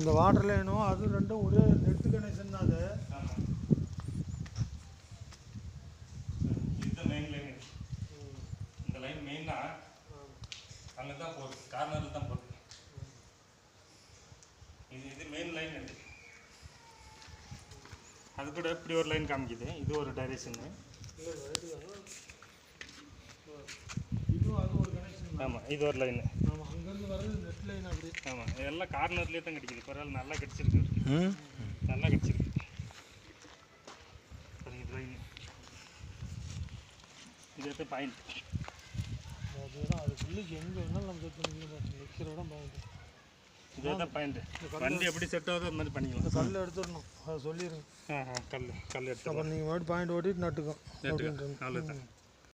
இந்த வாட்டர் லைனும் அது ரெண்டும் ஒரே நெட் கனெக்ஷன் தான். அது இது மெயின் லைன். இந்த லைன் மெயின்னா அங்கே தான் போகுது, கார்னரில் தான் போகுது. இது மெயின் லைன். அது கூட இப்படி ஒரு லைன் காமிக்குது. இது ஒரு டைரக்ஷனு. இதுவும் அது ஒரு கனெக்ஷன். ஆமாம், இது ஒரு லைனு. ஆமாம், அங்கேருந்து வர்றது நெட் லைன். அப்படி ஆமாம், எல்லாம் கார்னர்லேயே தான் கிடைக்குது. பரவாயில்ல, நல்லா கிடச்சிருக்கு. நல்லா கிடச்சிருக்கு. இது லைன். இது எடுத்து பாயிண்ட். அதுதான் அதுக்குள்ளே எங்கே வேணாலும் நம்ம செட் பண்ணிக்கலாம். நிற்கிற இடம் பாயிண்ட். இதே தான் பாயிண்ட். வண்டி எப்படி செட் ஆகுதோ அது மாதிரி பண்ணிக்கலாம். கல் எடுத்துடணும், அதை சொல்லிடுங்க. கல் எடுத்து அப்புறம் நீங்கள் மறுபடியும் பாயிண்ட் ஓட்டிட்டு நட்டுக்கும். அவ்வளோதான்.